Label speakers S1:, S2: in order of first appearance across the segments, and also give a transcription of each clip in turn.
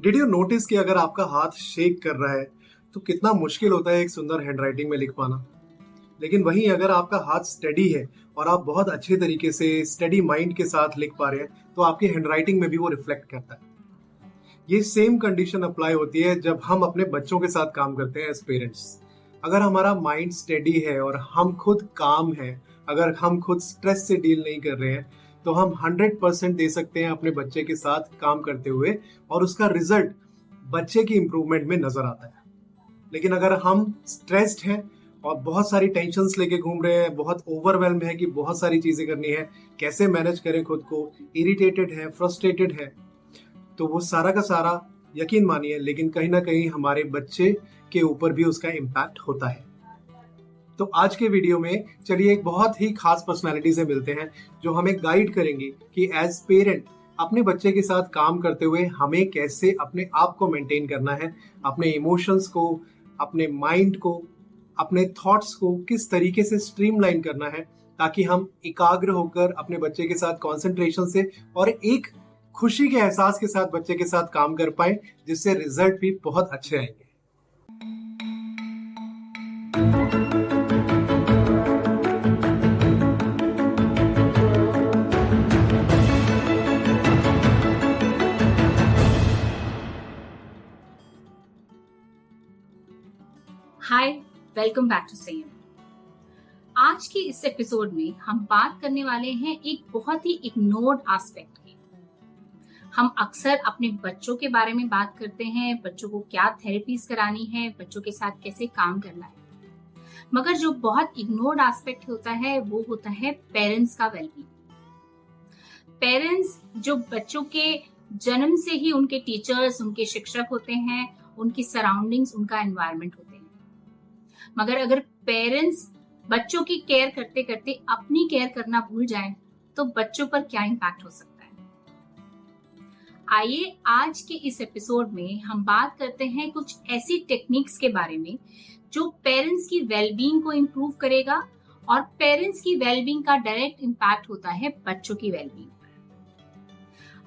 S1: Did you notice कि अगर आपका हाथ शेक कर रहा है तो कितना मुश्किल होता है एक सुंदर हैंडराइटिंग में लिख पाना। लेकिन वहीं अगर आपका हाथ स्टेडी है और आप बहुत अच्छे तरीके से स्टेडी माइंड के साथ लिख पा रहे हैं तो आपकी हैंडराइटिंग में भी वो रिफ्लेक्ट करता है। ये सेम कंडीशन अप्लाई होती है जब हम अपने बच्चों के साथ काम करते हैं एज पेरेंट्स। अगर हमारा माइंड स्टेडी है और हम खुद काम है, अगर हम खुद स्ट्रेस से डील नहीं कर रहे हैं तो हम 100% दे सकते हैं अपने बच्चे के साथ काम करते हुए, और उसका रिजल्ट बच्चे की इंप्रूवमेंट में नजर आता है। लेकिन अगर हम स्ट्रेस्ड हैं और बहुत सारी टेंशन्स लेके घूम रहे हैं, बहुत ओवरवेल्म है कि बहुत सारी चीजें करनी है, कैसे मैनेज करें खुद को, इरिटेटेड है, फ्रस्ट्रेटेड है, तो वो सारा का सारा, यकीन मानिए, लेकिन कहीं ना कहीं हमारे बच्चे के ऊपर भी उसका इम्पैक्ट होता है। तो आज के वीडियो में चलिए एक बहुत ही खास पर्सनालिटी से मिलते हैं जो हमें गाइड करेंगे कि एज पेरेंट अपने बच्चे के साथ काम करते हुए हमें कैसे अपने आप को मेंटेन करना है, अपने इमोशंस को, अपने माइंड को, अपने थॉट्स को किस तरीके से स्ट्रीमलाइन करना है, ताकि हम एकाग्र होकर अपने बच्चे के साथ कंसंट्रेशन से और एक खुशी के एहसास के साथ बच्चे के साथ काम कर पाए, जिससे रिजल्ट भी बहुत अच्छे आएंगे।
S2: हाय, वेलकम बैक टू संयम। आज की इस एपिसोड में हम बात करने वाले हैं एक बहुत ही इग्नोर्ड एस्पेक्ट की। हम अक्सर अपने बच्चों के बारे में बात करते हैं, बच्चों को क्या थेरेपीज करानी है, बच्चों के साथ कैसे काम करना है, मगर जो बहुत इग्नोर्ड एस्पेक्ट होता है वो होता है पेरेंट्स का वेलबींग। पेरेंट्स जो बच्चों के जन्म से ही उनके टीचर्स, उनके शिक्षक होते हैं, उनकी सराउंडिंग्स, उनका एनवायरनमेंट होते हैं। मगर अगर पेरेंट्स बच्चों की केयर करते करते अपनी केयर करना भूल जाएं, तो बच्चों पर क्या इम्पैक्ट हो सकता है। आइए आज के इस एपिसोड में हम बात करते हैं कुछ ऐसी टेक्निक्स के बारे में जो पेरेंट्स की वेलबींग को इम्प्रूव करेगा, और पेरेंट्स की वेलबींग का डायरेक्ट इम्पैक्ट होता है बच्चों की वेलबींग।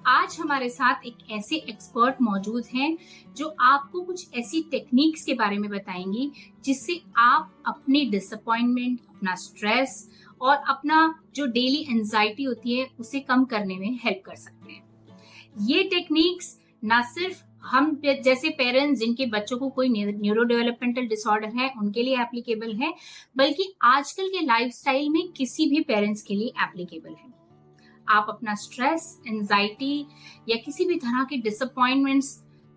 S2: आज हमारे साथ एक ऐसे एक्सपर्ट मौजूद हैं जो आपको कुछ ऐसी टेक्निक्स के बारे में बताएंगी जिससे आप अपनी डिसअपॉइंटमेंट, अपना स्ट्रेस और अपना जो डेली एंजाइटी होती है उसे कम करने में हेल्प कर सकते हैं। ये टेक्निक्स ना सिर्फ हम जैसे पेरेंट्स जिनके बच्चों को कोई न्यूरो डेवलपमेंटल डिसऑर्डर है उनके लिए एप्लीकेबल है, बल्कि आजकल के लाइफस्टाइल में किसी भी पेरेंट्स के लिए एप्लीकेबल है। आप अपना स्ट्रेस, एंजाइटी या किसी भी तरह के डिसअपॉइंटमेंट्स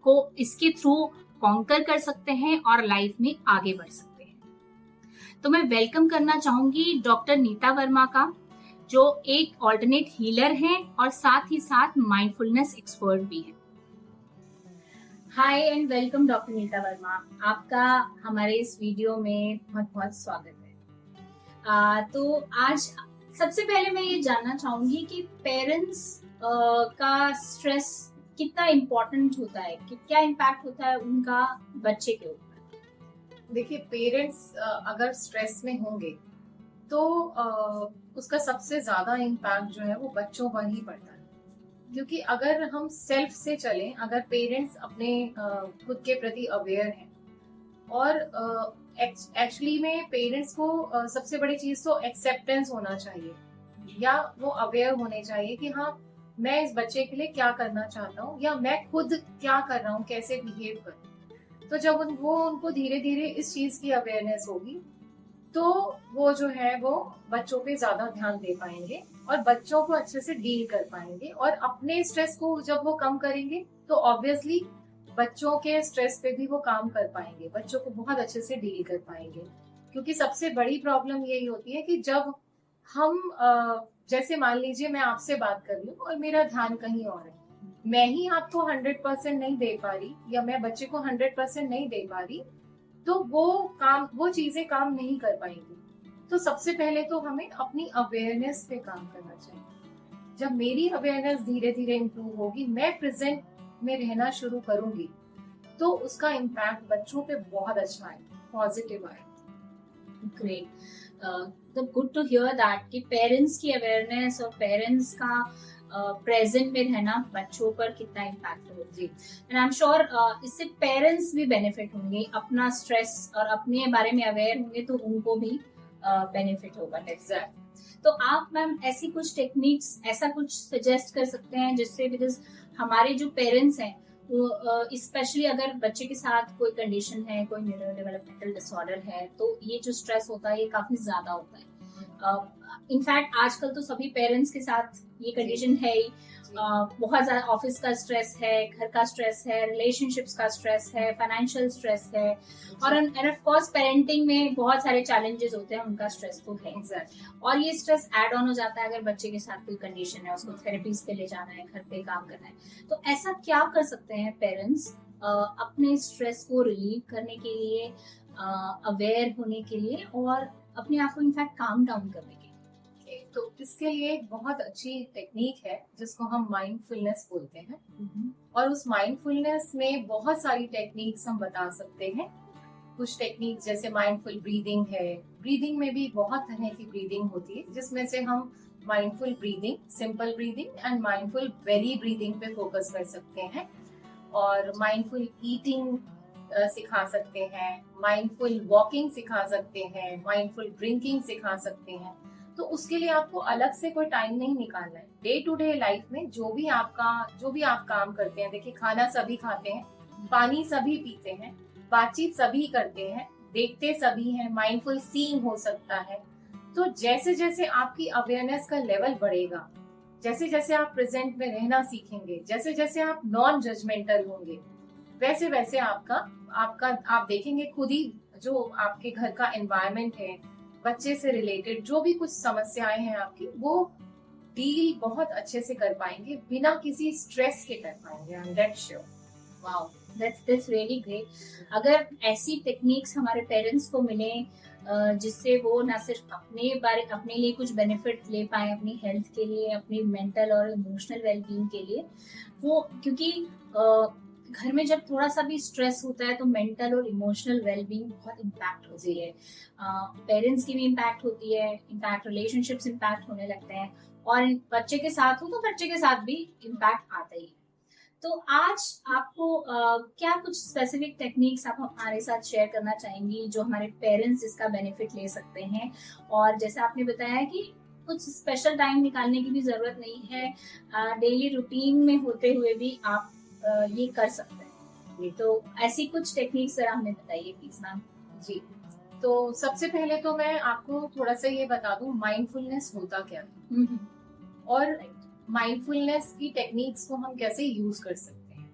S2: को इसके थ्रू कॉन्कर कर सकते हैं और लाइफ में आगे बढ़ सकते हैं। तो मैं वेलकम करना चाहूंगी डॉक्टर नीता वर्मा का, जो एक ऑल्टरनेट हीलर हैं और साथ ही साथ माइंडफुलनेस एक्सपर्ट भी हैं। Hi and welcome doctor Neeta Verma, आपका हमारे इस वीडियो में बहुत बहुत स्वागत है। तो आज सबसे पहले मैं ये जानना चाहूंगी कि पेरेंट्स का स्ट्रेस कितना इम्पोर्टेंट होता है, कि क्या इम्पैक्ट होता है उनका बच्चे के ऊपर।
S3: देखिए, पेरेंट्स अगर स्ट्रेस में होंगे तो उसका सबसे ज्यादा इम्पैक्ट जो है वो बच्चों पर ही पड़ता है। क्योंकि अगर हम सेल्फ से चलें, अगर पेरेंट्स अपने खुद के प्रति अवेयर हैं, और एक्चुअली में पेरेंट्स को सबसे बड़ी चीज तो एक्सेप्टेंस होना चाहिए, या वो अवेयर होने चाहिए कि हाँ, मैं इस बच्चे के लिए क्या करना चाहता हूँ, या मैं खुद क्या कर रहा हूँ, कैसे बिहेव कर। तो जब उनको धीरे धीरे इस चीज की अवेयरनेस होगी तो वो जो है वो बच्चों पे ज्यादा ध्यान दे पाएंगे और बच्चों को अच्छे से डील कर पाएंगे, और अपने स्ट्रेस को जब वो कम करेंगे तो ऑब्वियसली बच्चों के स्ट्रेस पे भी वो काम कर पाएंगे, बच्चों को बहुत अच्छे से डील कर पाएंगे। क्योंकि सबसे बड़ी प्रॉब्लम यही होती है कि जब हम जैसे मान लीजिए मैं आपसे बात कर रही हूँ और मेरा ध्यान कहीं और है, मैं ही आपको 100% नहीं दे पा रही, या मैं बच्चे को 100% नहीं दे पा रही, तो वो चीजें काम नहीं कर पाएंगी। तो सबसे पहले तो हमें अपनी अवेयरनेस पे काम करना चाहिए। जब मेरी अवेयरनेस धीरे धीरे इम्प्रूव होगी, मैं प्रेजेंट में रहना शुरू करूंगी, तो उसका इम्पैक्ट बच्चों पे बहुत अच्छा है, पॉजिटिव आए।
S2: Great, good to hear that कि पेरेंट्स की अवेयरनेस और पेरेंट्स का प्रेजेंट में रहना बच्चों पर कितना इम्पैक्ट होती है। एंड आई एम श्योर इससे पेरेंट्स भी बेनिफिट होंगे, अपना स्ट्रेस और अपने बारे में अवेयर होंगे तो उनको भी बेनिफिट होगा।
S3: एग्जैक्ट।
S2: तो आप मैम ऐसी कुछ टेक्निक्स, ऐसा कुछ सजेस्ट कर सकते हैं जिससे, बिकॉज हमारे जो पेरेंट्स हैं वो स्पेशली अगर बच्चे के साथ कोई कंडीशन है, कोई न्यूरो डेवलपमेंटल डिसऑर्डर है, तो ये जो स्ट्रेस होता है ये काफी ज्यादा होता है। इनफैक्ट आजकल तो सभी पेरेंट्स के साथ ये कंडीशन है ही। बहुत ज्यादा ऑफिस का स्ट्रेस है, घर का स्ट्रेस है, रिलेशनशिप्स का स्ट्रेस है, फाइनेंशियल स्ट्रेस है, और ऑफ कोर्स पेरेंटिंग में बहुत सारे चैलेंजेस होते हैं, उनका स्ट्रेस तो है। और ये स्ट्रेस ऐड ऑन हो जाता है अगर बच्चे के साथ कोई कंडीशन है, उसको थेरेपीज पे ले जाना है, घर पे काम करना है। तो ऐसा क्या कर सकते हैं पेरेंट्स अपने स्ट्रेस को रिलीव करने के लिए, अवेयर होने के लिए और अपने आप को इनफैक्ट काम डाउन करने के लिए?
S3: तो इसके लिए एक बहुत अच्छी टेक्निक है जिसको हम माइंडफुलनेस बोलते हैं। और उस माइंडफुलनेस में बहुत सारी टेक्निक्स हम बता सकते हैं। कुछ टेक्निक जैसे माइंडफुल ब्रीदिंग है। ब्रीदिंग में भी बहुत तरह की ब्रीदिंग होती है, जिसमें से हम mindful breathing, simple breathing and mindful belly breathing पे फोकस कर सकते हैं। और माइंडफुल ईटिंग सिखा सकते हैं, माइंडफुल वॉकिंग सिखा सकते हैं, माइंडफुल ड्रिंकिंग सिखा सकते हैं। तो उसके लिए आपको अलग से कोई टाइम नहीं निकालना है। डे टू डे लाइफ में जो भी आप काम करते हैं, देखिए खाना सभी खाते हैं, पानी सभी पीते हैं, बातचीत सभी करते हैं, देखते सभी हैं, माइंडफुल सीइंग हो सकता है। तो जैसे जैसे आपकी अवेयरनेस का लेवल बढ़ेगा, जैसे जैसे आप प्रेजेंट में रहना सीखेंगे, जैसे जैसे आप नॉन जजमेंटल होंगे, वैसे वैसे आप देखेंगे खुद ही जो आपके घर का एनवायरनमेंट है, बच्चे से रिलेटेड जो भी कुछ समस्याएं हैं आपकी, वो डील बहुत अच्छे से कर पाएंगे, बिना किसी स्ट्रेस के कर पाएंगे। I am that sure.
S2: Wow, that's really great. अगर ऐसी टेक्निक्स हमारे पेरेंट्स को मिले जिससे वो ना सिर्फ अपने लिए कुछ बेनिफिट ले पाए, अपनी हेल्थ के लिए, अपनी मेंटल और इमोशनल वेलबींग के लिए, वो क्योंकि घर में जब थोड़ा सा भी स्ट्रेस होता है तो मेंटल और इमोशनल वेलबींग बहुत इम्पैक्ट होती है। पेरेंट्स की भी इम्पैक्ट होती है, इम्पैक्ट रिलेशनशिप्स इम्पैक्ट होने लगते हैं, और बच्चे के साथ हो तो बच्चे के साथ भी इम्पैक्ट आता ही है। तो आज आपको क्या कुछ स्पेसिफिक टेक्निक्स आप हमारे साथ शेयर करना चाहेंगी जो हमारे पेरेंट्स इसका बेनिफिट ले सकते हैं? और जैसे आपने बताया कि कुछ स्पेशल टाइम निकालने की भी जरूरत नहीं है, डेली रूटीन में होते हुए भी आप ये कर सकते हैं। तो ऐसी कुछ टेक्निक्स जरा हमें बताइए प्लीज मैम।
S3: जी, तो सबसे पहले तो मैं आपको थोड़ा सा ये बता दूं माइंडफुलनेस होता क्या है और माइंडफुलनेस की टेक्निक्स को हम कैसे यूज कर सकते हैं।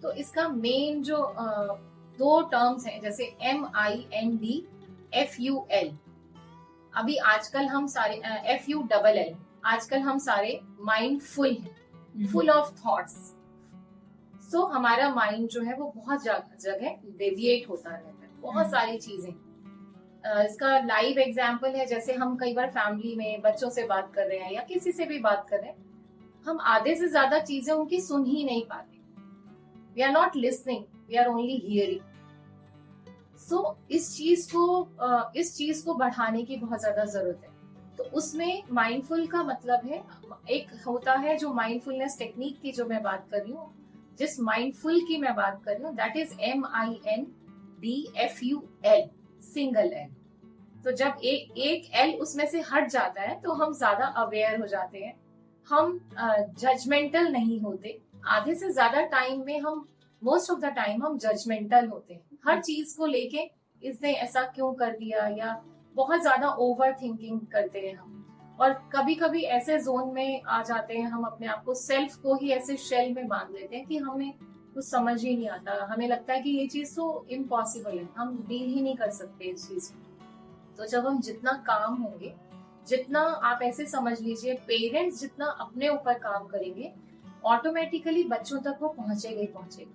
S3: तो इसका मेन जो दो टर्म्स हैं, जैसे MIND अभी आजकल हम सारे FULL आजकल हम सारे माइंडफुल हैं, फुल ऑफ थॉट्स। सो हमारा माइंड जो है वो बहुत जगह डेविएट होता रहता है, बहुत सारी चीजें। इसका लाइव एग्जाम्पल है, जैसे हम कई बार फैमिली में बच्चों से बात कर रहे हैं या किसी से भी बात कर रहे हैं, हम आधे से ज्यादा चीजें उनकी सुन ही नहीं पाते। We are not listening, we are only hearing. So इस चीज को बढ़ाने की बहुत ज्यादा जरूरत है। तो उसमें माइंडफुल का मतलब है, एक होता है जो माइंडफुलनेस टेक्निक की जो मैं बात कर रही हूँ, जिस माइंडफुल की मैं बात कर रही हूँ, that is MINDFUL, single L। तो जब एक L उसमें से हट जाता है तो हम ज्यादा अवेयर हो जाते हैं, हम जजमेंटल नहीं होते। आधे से ज्यादा टाइम में हम मोस्ट ऑफ द टाइम हम जजमेंटल होते हैं, हर चीज को लेके इसने ऐसा क्यों कर दिया, या बहुत ज्यादा ओवर थिंकिंग करते हैं हम। और कभी कभी ऐसे जोन में आ जाते हैं, हम अपने आप को, सेल्फ को ही ऐसे शेल में बांध लेते हैं कि हमें कुछ समझ ही नहीं आता, हमें लगता है कि ये चीज तो इम्पॉसिबल है, हम डील ही नहीं कर सकते इस चीज को। तो जब हम जितना काम होंगे, जितना आप ऐसे समझ लीजिए पेरेंट्स जितना अपने ऊपर काम करेंगे, ऑटोमेटिकली बच्चों तक वो पहुंचेगा ही पहुंचेगा।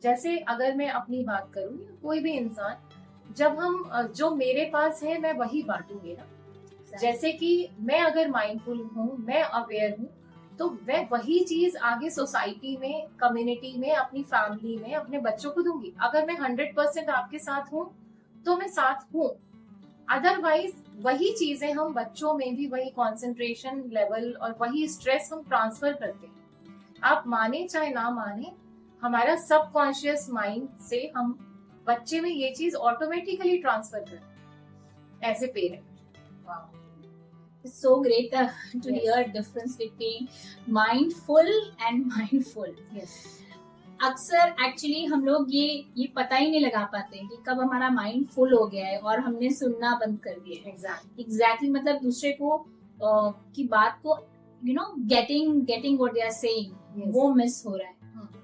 S3: जैसे अगर मैं अपनी बात करूं, कोई भी इंसान, जब हम जो मेरे पास है मैं वही बांटूंगी ना। जैसे कि मैं अगर माइंडफुल हूँ, मैं अवेयर हूँ, तो मैं वही चीज आगे सोसाइटी में, कम्युनिटी में, अपनी फैमिली में, अपने बच्चों को दूंगी। अगर मैं 100% आपके साथ हूँ तो मैं साथ हूँ, अदरवाइज वही चीजें हम बच्चों में भी वही कंसंट्रेशन लेवल और वही स्ट्रेस हम ट्रांसफर करते हैं। आप माने चाहे ना माने, हमारा सबकॉन्शियस माइंड से हम बच्चे में ये चीज ऑटोमेटिकली ट्रांसफर करते हैं as a parent.
S2: It's so great to
S3: Yes.
S2: hear difference between mindful and mindful.
S3: Yes
S2: अक्सर एक्चुअली हम लोग ये पता ही नहीं लगा पाते कि कब हमारा माइंड फुल हो गया है और हमने सुनना बंद कर दिया है। एग्जैक्टली मतलब दूसरे को की बात को getting what they are saying वो मिस हो रहा है।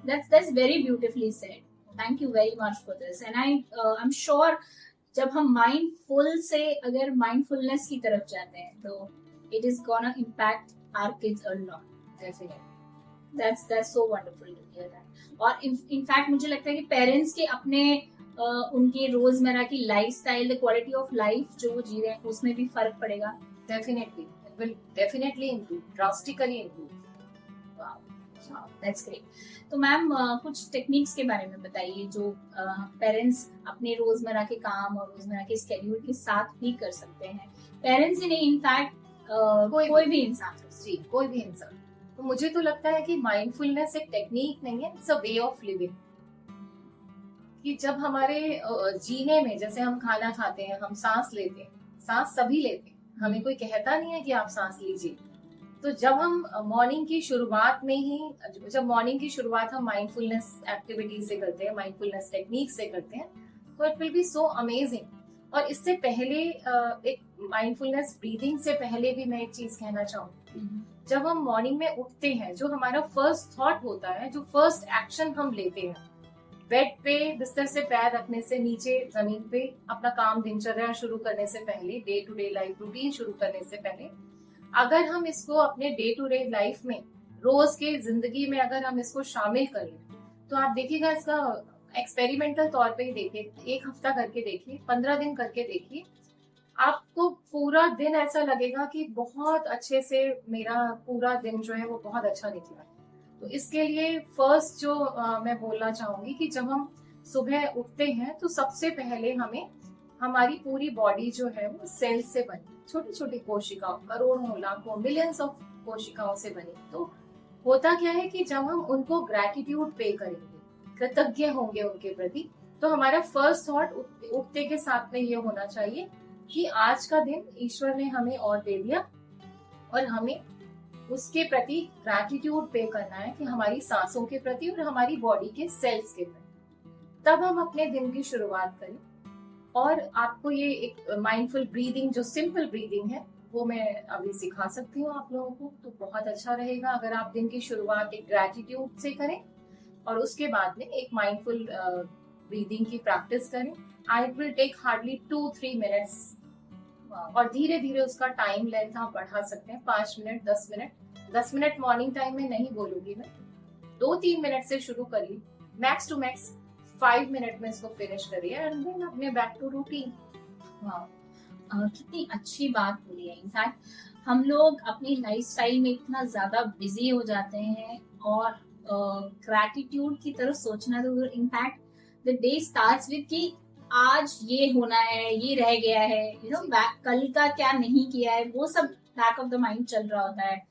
S2: That's very beautifully said. Thank you very much for this. And I'm sure जब हम माइंडफुल से अगर माइंडफुलनेस की तरफ जाते हैं तो it is gonna impact our kids a lot.
S3: Definitely
S2: That's so wonderful to hear that. और in fact मुझे लगता है कि पेरेंट्स के अपने उनके रोजमर्रा की lifestyle, the quality of life जो वो जी रहे हैं उसमें भी फर्क पड़ेगा।
S3: Definitely it will definitely improve, drastically improve.
S2: That's great. तो मैम कुछ टेक्निक्स के बारे में बताइए जो पेरेंट्स अपने रोजमर्रा के काम और रोजमर्रा के स्केड्यूल के साथ भी कर सकते हैं। पेरेंट्स ही नहीं, इनफैक्ट कोई भी इंसान।
S3: जी, कोई भी इंसान। तो मुझे तो लगता है कि माइंडफुलनेस एक टेक्निक नहीं है, it's a way of living. कि जब हमारे जीने में, जैसे हम खाना खाते हैं, हम सांस लेते हैं, सांस सभी लेते हैं, हमें कोई कहता नहीं है कि आप सांस लीजिए। तो जब हम मॉर्निंग की शुरुआत में ही, जब मॉर्निंग की शुरुआत हम माइंडफुलनेस एक्टिविटी से करते हैं, माइंडफुलनेस टेक्निक से करते हैं, तो it will B so amazing. और इससे पहले एक माइंडफुलनेस ब्रीदिंग से पहले भी मैं एक चीज कहना चाहूंगी। जब हम मॉर्निंग में उठते हैं, जो हमारा फर्स्ट थॉट होता है, जो फर्स्ट एक्शन हम लेते हैं, बेड पे बिस्तर से पैर रखने से नीचे जमीन पे अपना काम दिनचर्या शुरू करने से पहले, day to day life routine शुरू करने से पहले, अगर हम इसको अपने डे टू डे लाइफ में, रोज के जिंदगी में अगर हम इसको शामिल कर लें, तो आप देखिएगा, इसका एक्सपेरिमेंटल तौर पे ही देखिए, 1 हफ्ता करके देखिए, 15 दिन करके देखिए, आपको पूरा दिन ऐसा लगेगा कि बहुत अच्छे से मेरा पूरा दिन जो है वो बहुत अच्छा निकला। तो इसके लिए फर्स्ट जो मैं बोलना चाहूंगी कि जब हम सुबह उठते हैं तो सबसे पहले हमें, हमारी पूरी बॉडी जो है वो सेल से बनी, छोटी छोटी कोशिकाओं, करोड़ों लाखों मिलियंस ऑफ कोशिकाओं से बनी। तो होता क्या है कि जब हम उनको ग्रैटिट्यूड पे करेंगे, कृतज्ञ होंगे उनके प्रति, तो हमारा फर्स्ट थॉट उठते के साथ में ये होना चाहिए कि आज का दिन ईश्वर ने हमें और दे दिया और हमें उसके प्रति ग्रैटिट्यूड पे करना है, कि हमारी सांसों के प्रति और हमारी बॉडी के सेल्स के प्रति। तब हम अपने दिन की शुरुआत करें। और आपको ये एक माइंडफुल ब्रीदिंग, जो सिंपल ब्रीदिंग है, वो मैं अभी सिखा सकती हूँ आप लोगों को। तो बहुत अच्छा रहेगा अगर आप दिन की शुरुआत एक ग्रैटिट्यूड से करें और उसके बाद में एक माइंडफुल ब्रीदिंग की प्रैक्टिस करें। It will take hardly 2-3 minutes, और धीरे धीरे उसका टाइम लेंथ आप बढ़ा सकते हैं, 5 minute, 10 minute. 10 minute morning time में नहीं बोलूंगी मैं, 2-3 मिनट से शुरू करिए, मैक्स टू मैक्स 5 मिनट में इसको फिनिश करिए, एंड देन अपने बैक टू रूटीन।
S2: कितनी अच्छी बात बोली है। इनफैक्ट हम लोग अपनी लाइफस्टाइल में इतना ज्यादा बिजी हो जाते हैं और ग्रैटिट्यूड की तरफ सोचना, तो in fact the day starts with कि आज ये होना है, ये रह गया है, कल का क्या नहीं किया है, वो सब बैक ऑफ द माइंड चल रहा होता है।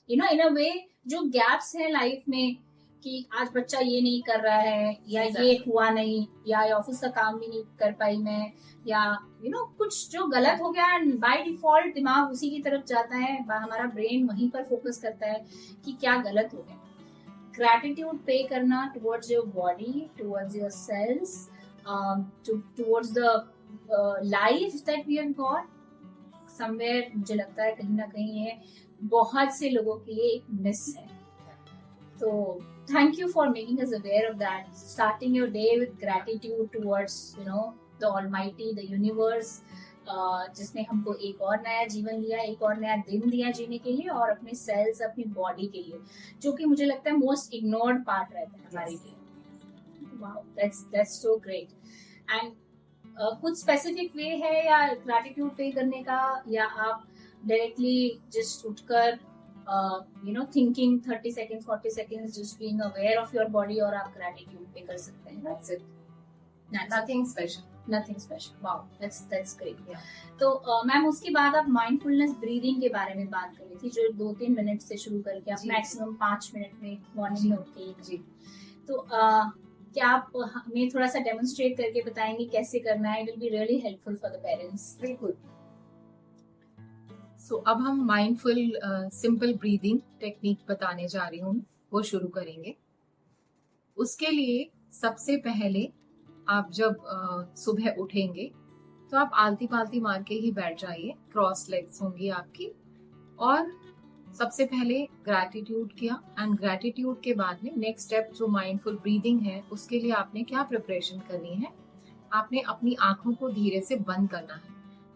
S2: इन अ वे जो गैप्स है लाइफ में, कि आज बच्चा ये नहीं कर रहा है, या ये हुआ नहीं, या ऑफिस का काम भी नहीं कर पाई मैं, या कुछ जो गलत हो गया, बाय डिफॉल्ट दिमाग उसी की तरफ जाता है, हमारा ब्रेन वहीं पर फोकस करता है कि क्या गलत हो गया। ग्रैटिट्यूड पे करना towards your body, towards your cells, towards the life that we have got somewhere, मुझे लगता है कहीं ना कहीं ये बहुत से लोगों के लिए एक मिस है। तो thank you for making us aware of that, starting your day with gratitude towards the almighty, the universe, जिसने हमको एक और नया जीवन दिया, एक और नया दिन दिया जीने के लिए, और अपने सेल्स, अपनी बॉडी के लिए, जो कि मुझे लगता है मोस्ट इग्नोर्ड पार्ट रहता है हमारे लिए। Wow, that's so great. And कुछ स्पेसिफिक वे है या ग्रैटिट्यूड पे करने का, या आप डायरेक्टली जस्ट उठकर thinking 30 seconds 40 seconds just being aware of your body, और आप ग्रैटिट्यूड पे कर सकते हैं?
S3: That's it. Nothing special.
S2: Nothing special. Wow, that's great. तो मैम उसके बाद आप माइंडफुलनेस ब्रीदिंग के बारे में बात कर रही थी, जो 2-3 मिनट से शुरू करके आप
S3: जी।
S2: मैक्सिमम 5 मिनट में मॉर्निंग
S3: जी।
S2: में उठ के।
S3: जी।
S2: तो क्या आप हमें थोड़ा सा डेमोन्स्ट्रेट करके बताएंगे कैसे करना है? It will be really helpful for the parents.
S3: बिल्कुल। सो अब हम माइंडफुल सिंपल ब्रीदिंग टेक्निक बताने जा रही हूँ, वो शुरू करेंगे। उसके लिए सबसे पहले आप जब सुबह उठेंगे तो आप आलती पालती मार के ही बैठ जाइए, क्रॉस लेग्स होंगी आपकी, और सबसे पहले ग्रैटिट्यूड किया, एंड ग्रैटिट्यूड के बाद में नेक्स्ट स्टेप जो माइंडफुल ब्रीदिंग है उसके लिए आपने क्या प्रिपरेशन करनी है, आपने अपनी आंखों को धीरे से बंद करना है।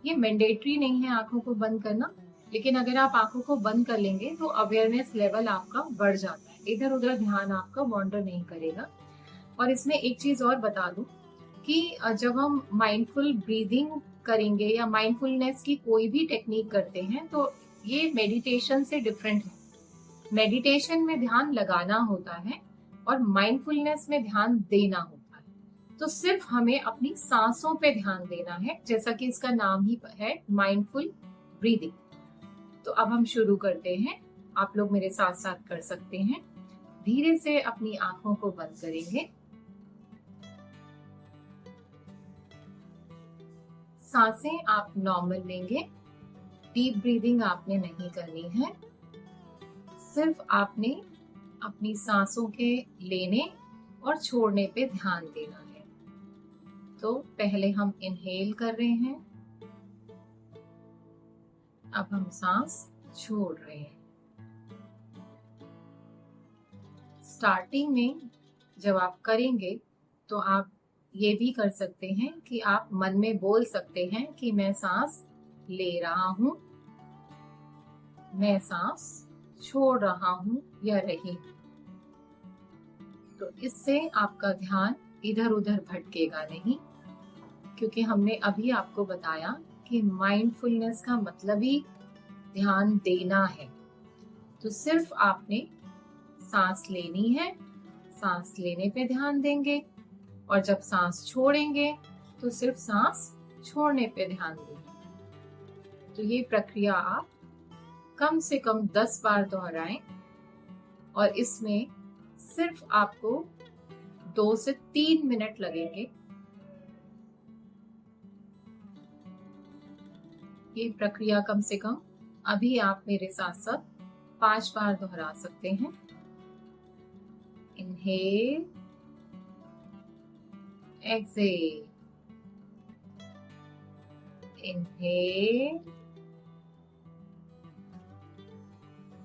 S3: ये मैंडेटरी नहीं है आंखों को बंद करना, लेकिन अगर आप आंखों को बंद कर लेंगे तो अवेयरनेस लेवल आपका बढ़ जाता है, इधर उधर ध्यान आपका वॉन्डर नहीं करेगा। और इसमें एक चीज और बता दूं कि जब हम माइंडफुल ब्रीदिंग करेंगे या माइंडफुलनेस की कोई भी टेक्निक करते हैं तो ये मेडिटेशन से डिफरेंट है। मेडिटेशन में ध्यान लगाना होता है और माइंडफुलनेस में ध्यान देना होता है। तो सिर्फ हमें अपनी सांसों पे ध्यान देना है, जैसा कि इसका नाम ही है माइंडफुल ब्रीदिंग। तो अब हम शुरू करते हैं, आप लोग मेरे साथ साथ कर सकते हैं। धीरे से अपनी आंखों को बंद करेंगे, सांसें आप नॉर्मल लेंगे, डीप ब्रीदिंग आपने नहीं करनी है, सिर्फ आपने अपनी सांसों के लेने और छोड़ने पे ध्यान देना है। तो पहले हम इनहेल कर रहे हैं, अब हम सांस छोड़ रहे हैं। स्टार्टिंग में जब आप करेंगे तो आप ये भी कर सकते हैं कि आप मन में बोल सकते हैं कि मैं सांस ले रहा हूं, मैं सांस छोड़ रहा हूं या रही हूं। तो इससे आपका ध्यान इधर उधर भटकेगा नहीं, क्योंकि हमने अभी आपको बताया कि माइंडफुलनेस का मतलब ही ध्यान देना है। तो सिर्फ आपने सांस लेनी है, सांस लेने पे ध्यान देंगे, और जब सांस छोड़ेंगे तो सिर्फ सांस छोड़ने पे ध्यान देंगे। तो ये प्रक्रिया आप कम से कम 10 बार दोहराएं, और इसमें सिर्फ आपको 2 से 3 मिनट लगेंगे। ये प्रक्रिया कम से कम अभी आप मेरे साथ साथ 5 बार दोहरा सकते हैं। Inhale, exhale, inhale,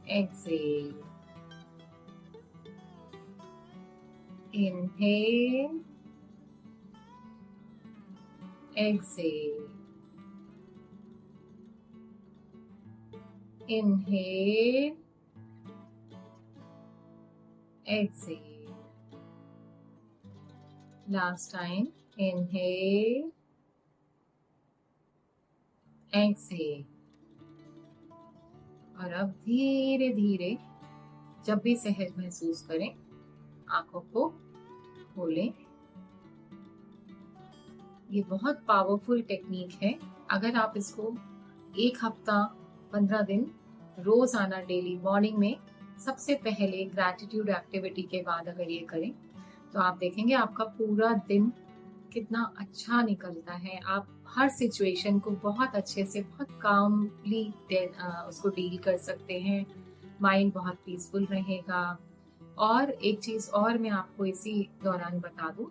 S3: exhale, inhale, exhale, inhale, exhale. Last time, inhale, exhale. और अब धीरे धीरे जब भी सहज महसूस करें आंखों को खोलें। ये बहुत पावरफुल टेक्निक है। अगर आप इसको 1 हफ्ता 15 दिन रोज आना डेली मॉर्निंग में सबसे पहले ग्रैटिट्यूड एक्टिविटी के बाद अगर ये करें तो आप देखेंगे आपका पूरा दिन कितना अच्छा निकलता है। आप हर सिचुएशन को बहुत अच्छे से, बहुत कामली उसको डील कर सकते हैं। माइंड बहुत पीसफुल रहेगा। और एक चीज और मैं आपको इसी दौरान बता दूं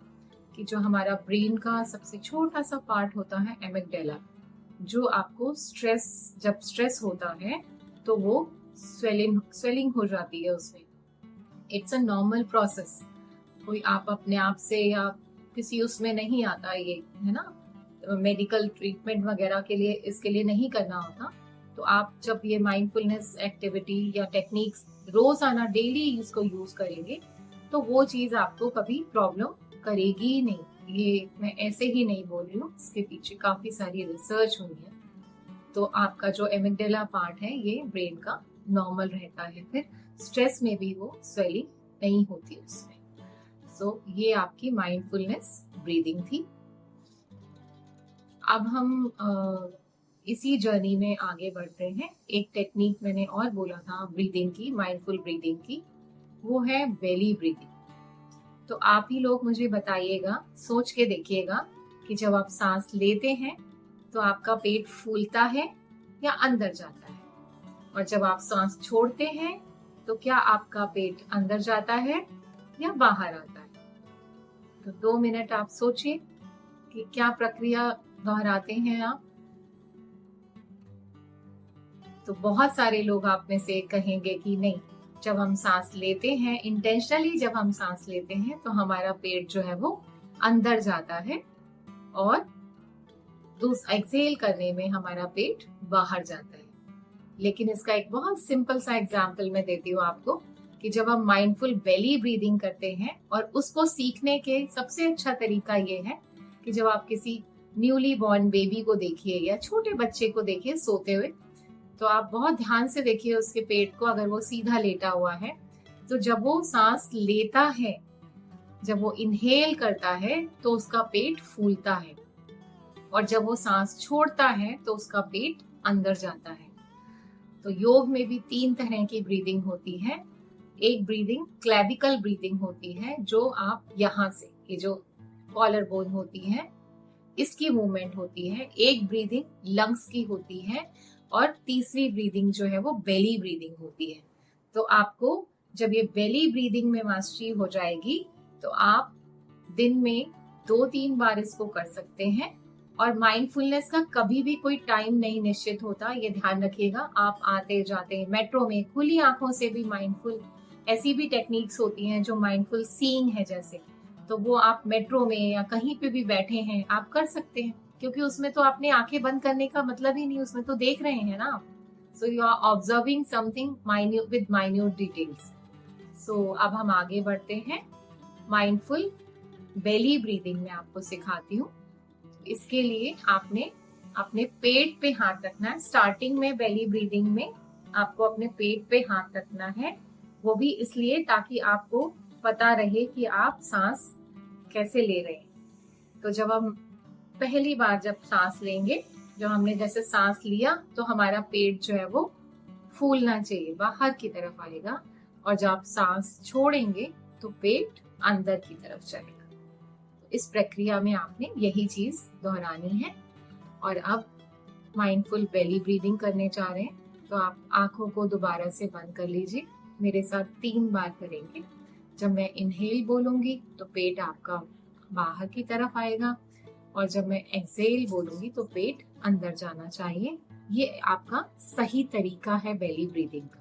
S3: कि जो हमारा ब्रेन का सबसे छोटा सा पार्ट होता है एमिगडाला, जो आपको जब स्ट्रेस होता है तो वो स्वेलिंग हो जाती है उसमें। इट्स अ नॉर्मल प्रोसेस, कोई आप अपने आप से या किसी उसमें नहीं आता, ये है ना, मेडिकल ट्रीटमेंट वगैरह के लिए इसके लिए नहीं करना होता। तो आप जब ये माइंडफुलनेस एक्टिविटी या टेक्निक्स रोजाना डेली इसको यूज करेंगे तो वो चीज आपको कभी प्रॉब्लम करेगी ही नहीं। ये मैं ऐसे ही नहीं बोल रही हूँ, इसके पीछे काफी सारी रिसर्च हुई है। तो आपका जो एमिगडाला पार्ट है ये ब्रेन का नॉर्मल रहता है, फिर स्ट्रेस में भी वो स्वेलिंग नहीं होती उसमें। सो ये आपकी माइंडफुलनेस ब्रीदिंग थी। अब हम इसी जर्नी में आगे बढ़ते हैं। एक टेक्निक मैंने और बोला था ब्रीदिंग की, माइंडफुल ब्रीदिंग की, वो है बेली ब्रीदिंग। तो आप ही लोग मुझे बताइएगा, सोच के देखिएगा कि जब आप सांस लेते हैं तो आपका पेट फूलता है या अंदर जाता है, और जब आप सांस छोड़ते हैं तो क्या आपका पेट अंदर जाता है या बाहर आता है। तो 2 मिनट आप सोचिए कि क्या प्रक्रिया दोहराते हैं आप। तो बहुत सारे लोग आप में से कहेंगे कि नहीं, जब हम सांस लेते हैं, इंटेंशनली जब हम सांस लेते हैं तो हमारा पेट जो है वो अंदर जाता है, और एक्सहेल करने में हमारा पेट बाहर जाता है। लेकिन इसका एक बहुत सिंपल सा एग्जाम्पल मैं देती हूँ आपको, कि जब हम माइंडफुल बेली ब्रीदिंग करते हैं, और उसको सीखने के सबसे अच्छा तरीका ये है कि जब आप किसी न्यूली बॉर्न बेबी को देखिए या छोटे बच्चे को देखिए सोते हुए, तो आप बहुत ध्यान से देखिए उसके पेट को। अगर वो सीधा लेटा हुआ है तो जब वो सांस लेता है, जब वो इनहेल करता है तो उसका पेट फूलता है, और जब वो सांस छोड़ता है तो उसका पेट अंदर जाता है। तो योग में भी 3 तरह की ब्रीदिंग होती है। एक ब्रीदिंग क्लेविकल ब्रीदिंग होती है, जो आप यहाँ से, ये जो कॉलर बोन होती है इसकी मूवमेंट होती है। एक ब्रीदिंग लंग्स की होती है, और तीसरी ब्रीदिंग जो है वो बेली ब्रीदिंग होती है। तो आपको जब ये बेली ब्रीदिंग में मास्टरी हो जाएगी तो आप दिन में 2-3 बार इसको कर सकते हैं। और माइंडफुलनेस का कभी भी कोई टाइम नहीं निश्चित होता, ये ध्यान रखिएगा। आप आते जाते मेट्रो में खुली आंखों से भी माइंडफुल, ऐसी भी टेक्निक्स होती हैं जो माइंडफुल सीइंग है जैसे, तो वो आप मेट्रो में या कहीं पे भी बैठे हैं आप कर सकते हैं, क्योंकि उसमें तो आपने आंखें बंद करने का मतलब ही नहीं, उसमें तो देख रहे हैं ना आप। So you are observing something minute with minute details. So अब हम आगे बढ़ते हैं। माइंडफुल बेली ब्रीदिंग में आपको सिखाती हूँ। इसके लिए आपने अपने पेट पे हाथ रखना है। स्टार्टिंग में बेली ब्रीदिंग में आपको अपने पेट पे हाथ रखना है, वो भी इसलिए ताकि आपको पता रहे कि आप सांस कैसे ले रहे हैं। तो जब हम पहली बार जब सांस लेंगे, जब हमने जैसे सांस लिया तो हमारा पेट जो है वो फूलना चाहिए, बाहर की तरफ आएगा, और जब आप सांस छोड़ेंगे तो पेट अंदर की तरफ चलेगा। इस प्रक्रिया में आपने यही चीज दोहरानी है। और अब माइंडफुल बेली ब्रीदिंग करने जा रहे हैं, तो आप आंखों को दोबारा से बंद कर लीजिए। मेरे साथ 3 बार करेंगे। जब मैं इनहेल बोलूंगी तो पेट आपका बाहर की तरफ आएगा, और जब मैं एक्सहेल बोलूंगी तो पेट अंदर जाना चाहिए। ये आपका सही तरीका है बेली ब्रीदिंग का।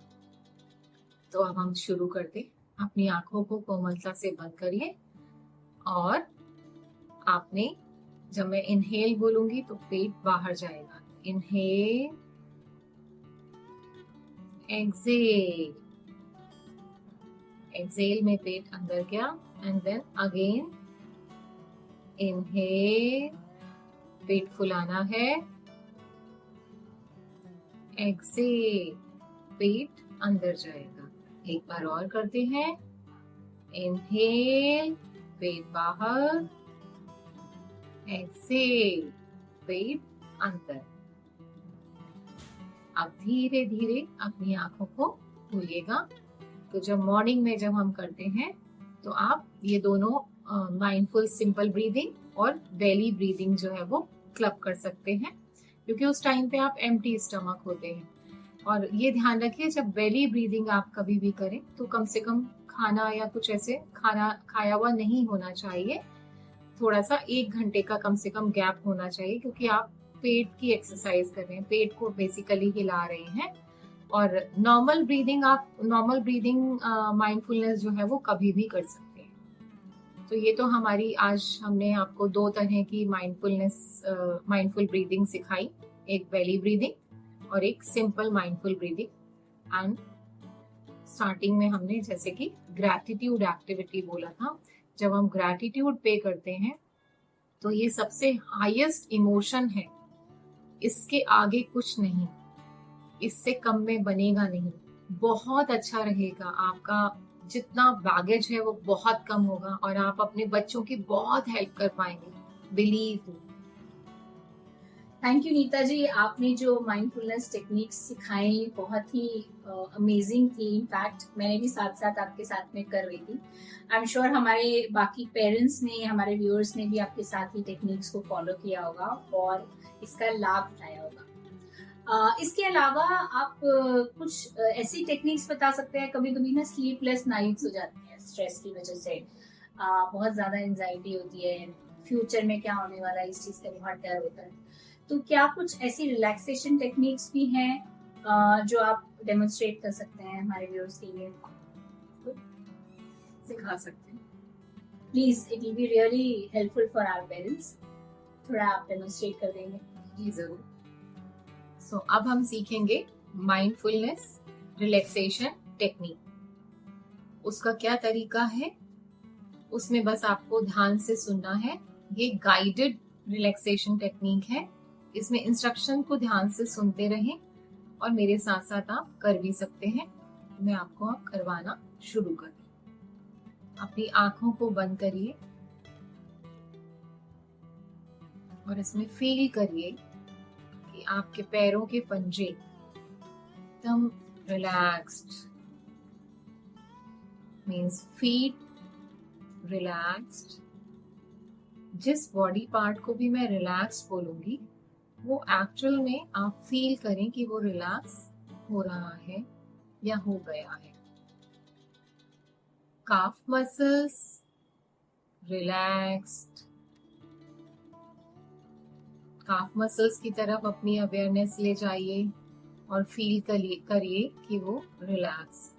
S3: तो अब हम शुरू करते। अपनी आंखों को कोमलता से बंद करिए, और आपने, जब मैं इनहेल बोलूंगी तो पेट बाहर जाएगा। इनहेल, एक्सहेल, एक्सहेल में पेट अंदर गया, एंड देन अगेन इनहेल, पेट फुलाना है, एक्सहेल, पेट अंदर जाएगा। एक बार और करते हैं। इनहेल, पेट बाहर, एक्सहेल, पेट अंदर। अब धीरे धीरे अपनी आंखों को खोलिएगा। तो जब मॉर्निंग में जब हम करते हैं तो आप ये दोनों माइंडफुल सिंपल ब्रीदिंग और बेली ब्रीदिंग जो है वो क्लब कर सकते हैं, क्योंकि उस टाइम पे आप एम्प्टी स्टमक होते हैं। और ये ध्यान रखिए, जब बेली ब्रीदिंग आप कभी भी करें तो कम से कम खाना या कुछ ऐसे खाना खाया हुआ नहीं होना चाहिए। थोड़ा सा 1 घंटे का कम से कम गैप होना चाहिए, क्योंकि आप पेट की एक्सरसाइज कर रहे हैं, पेट को बेसिकली हिला रहे हैं। और नॉर्मल ब्रीदिंग माइंडफुलनेस जो है वो कभी भी कर सकते हैं। तो ये तो हमारी आज हमने आपको 2 तरह की माइंडफुल ब्रीदिंग सिखाई, एक बेली ब्रीदिंग और एक simple mindful breathing. And starting में हमने जैसे कि ग्रैटिट्यूड एक्टिविटी बोला था। जब हम ग्रैटिट्यूड पे करते हैं तो ये सबसे हाईएस्ट इमोशन है, इसके आगे कुछ नहीं, इससे कम में बनेगा नहीं। बहुत अच्छा रहेगा, आपका जितना बैगेज है वो बहुत कम होगा, और आप अपने बच्चों की बहुत हेल्प कर पाएंगे, believe me.
S2: Thank you Neeta ji, आपने जो माइंडफुलनेस टेक्निक्स सिखाई बहुत ही अमेजिंग थी। इनफैक्ट मैंने भी साथ साथ आपके साथ में कर रही थी। आई एम श्योर हमारे बाकी पेरेंट्स ने, हमारे व्यूअर्स ने भी आपके साथ ही टेक्निक्स को फॉलो किया होगा और इसका लाभ उठाया होगा। इसके अलावा आप कुछ ऐसी टेक्निक्स बता सकते हैं? कभी कभी ना स्लीपलेस नाइट्स हो जाती हैं स्ट्रेस की वजह से, बहुत ज्यादा एंजाइटी होती है, फ्यूचर में क्या होने वाला है इस चीज का बहुत डर होता है। तो क्या कुछ ऐसी रिलैक्सेशन टेक्निक्स भी हैं जो आप डेमोन्स्ट्रेट कर सकते हैं हमारे व्यूअर्स के लिए?
S3: सिखा सकते हैं।
S2: Please, it will be really helpful for our parents. थोड़ा आप डेमोन्स्ट्रेट कर देंगे?
S3: जी जरूर। सो अब हम सीखेंगे माइंडफुलनेस रिलैक्सेशन टेक्निक। उसका क्या तरीका है, उसमें बस आपको ध्यान से सुनना है। ये गाइडेड रिलैक्सेशन टेक्निक है, इसमें इंस्ट्रक्शन को ध्यान से सुनते रहें और मेरे साथ साथ आप कर भी सकते हैं। मैं आपको अब करवाना शुरू कर। अपनी आंखों को बंद करिए और इसमें फील करिए कि आपके पैरों के पंजे एकदम रिलैक्स्ड, मीन्स फीट रिलैक्स्ड। जिस बॉडी पार्ट को भी मैं रिलैक्स बोलूंगी वो एक्चुअल में आप फील करें कि वो रिलैक्स हो रहा है या हो गया है। काफ मसल्स रिलैक्स्ड। काफ मसल्स की तरफ अपनी अवेयरनेस ले जाइए और फील करिए कि वो रिलैक्स।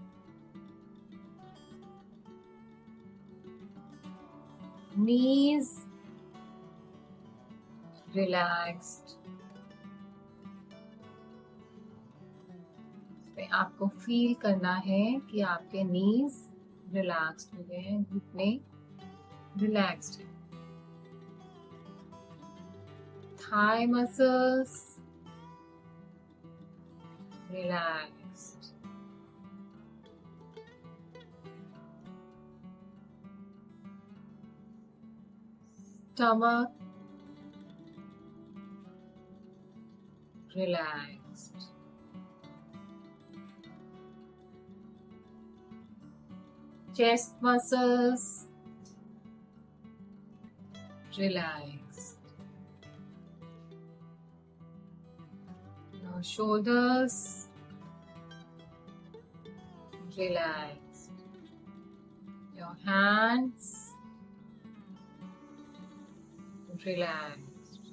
S3: नीज रिलैक्स्ड। आपको फील करना है कि आपके नीज रिलैक्स्ड हो गए हैं, घुटने रिलैक्स्ड है। Thigh muscles relaxed. Stomach relaxed. Chest muscles relaxed. Now shoulders relaxed. Your hands relaxed.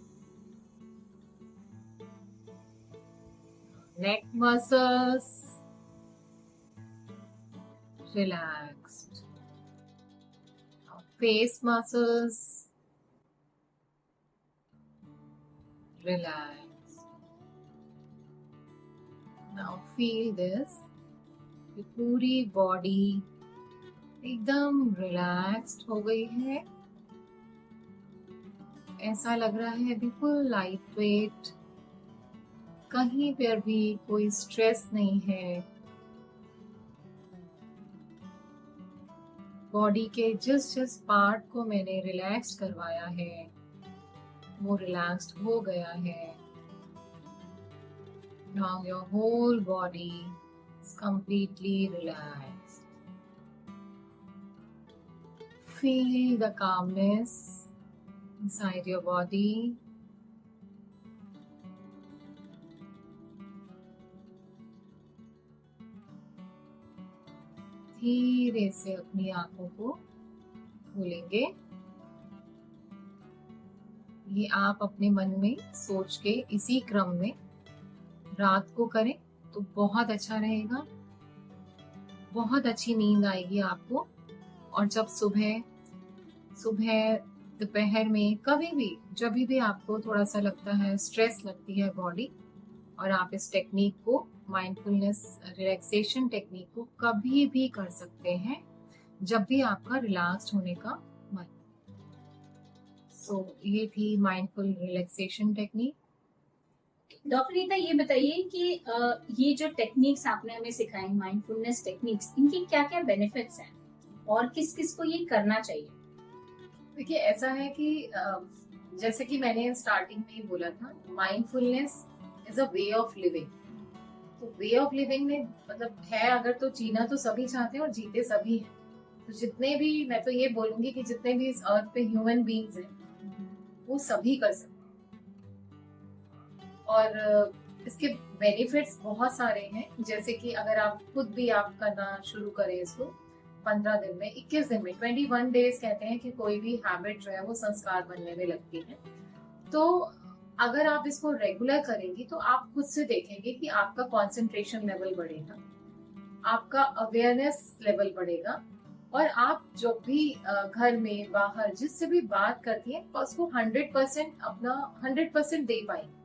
S3: Neck muscles relaxed. Now face muscles relaxed. Now feel this, कि पूरी बॉडी एकदम रिलैक्स्ड हो गई है। ऐसा लग रहा है बिल्कुल लाइट वेट, कहीं पर भी कोई स्ट्रेस नहीं है। बॉडी के जिस पार्ट को मैंने रिलैक्स करवाया है वो रिलैक्स्ड हो गया है। Now your whole body is completely relaxed. Feel the calmness inside your body. धीरे से अपनी आंखों को खोलेंगे। ये आप अपने मन में सोच के इसी क्रम में रात को करें तो बहुत अच्छा रहेगा, बहुत अच्छी नींद आएगी आपको। और जब सुबह दोपहर में कभी भी जब भी आपको थोड़ा सा लगता है, स्ट्रेस लगती है बॉडी, और आप इस टेक्निक को, माइंडफुलनेस रिलैक्सेशन टेक्निक को कभी भी कर सकते हैं जब भी आपका रिलैक्स्ड होने का मन। ये थी mindful relaxation technique.
S2: Doctor Neeta, ये बताइए कि ये जो टेक्निक्स आपने हमें सिखाई, माइंडफुलनेस टेक्निक्स, इनके क्या क्या बेनिफिट्स हैं और किस किस को ये करना चाहिए?
S3: देखिए, ऐसा है कि जैसे कि मैंने स्टार्टिंग में ही बोला था, mindfulness is a way of living. तो वे ऑफ लिविंग में मतलब है, अगर तो जीना तो सभी चाहते हैं और जीते सभी हैं। तो जितने भी, मैं तो ये बोलूंगी कि जितने भी इस अर्थ पे ह्यूमन बीइंग्स हैं वो सभी कर सकते हैं। और इसके बेनिफिट्स बहुत सारे हैं, जैसे कि अगर आप खुद भी आप करना शुरू करें इसको 15 दिन में, 21 दिन में, 21 डेज कहते हैं कि कोई भी हैबिट जो है वो संस्कार बनने में लगती है। तो अगर आप इसको रेगुलर करेंगी तो आप खुद से देखेंगे कि आपका कंसंट्रेशन लेवल बढ़ेगा, आपका अवेयरनेस लेवल बढ़ेगा, और आप जो भी घर में बाहर जिससे भी बात करती हैं उसको 100% अपना 100% दे पाएंगे,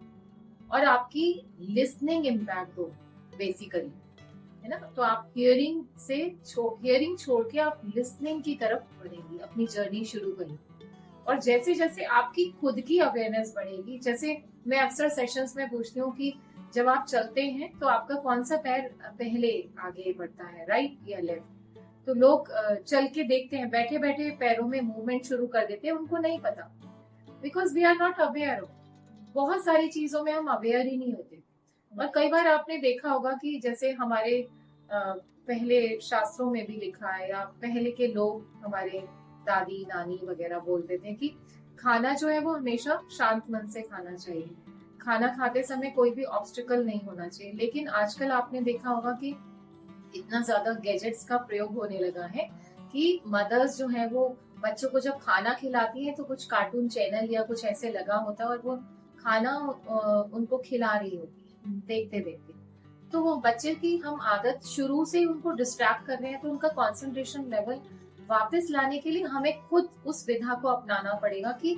S3: और आपकी लिसनिंग इम्पैक्ट हो बेसिकली, है ना। तो आप हियरिंग छोड़ के आप लिसनिंग की तरफ बढ़ेंगी, अपनी जर्नी शुरू करेंगी। और जैसे जैसे आपकी खुद की अवेयरनेस बढ़ेगी, जैसे मैं अक्सर सेशंस में पूछती हूँ कि जब आप चलते हैं तो आपका कौन सा पैर पहले आगे बढ़ता है, राइट या लेफ्ट। तो लोग चल के देखते हैं, बैठे बैठे पैरों में मूवमेंट शुरू कर देते हैं, उनको नहीं पता, because we are not aware. बहुत सारी चीजों में हम अवेयर ही नहीं होते। और कई बार आपने देखा होगा कि जैसे हमारे पहले शास्त्रों में भी लिखा है, या पहले के लोग हमारे दादी नानी वगैरह बोलते थे कि खाना जो है वो हमेशा शांत मन से खाना चाहिए, खाना खाते समय कोई भी ऑब्स्टिकल नहीं होना चाहिए। लेकिन आजकल आपने देखा होगा कि इतना ज्यादा गैजेट्स का प्रयोग होने लगा है कि मदर्स जो है वो बच्चों को जब खाना खिलाती है तो कुछ कार्टून चैनल या कुछ ऐसे लगा होता है और वो खाना उनको खिला रही होती है देखते देखते। तो वो बच्चे की हम आदत शुरू से उनको डिस्ट्रैक्ट कर रहे हैं, तो उनका कंसंट्रेशन लेवल वापस लाने के लिए हमें खुद उस विधा को अपनाना पड़ेगा कि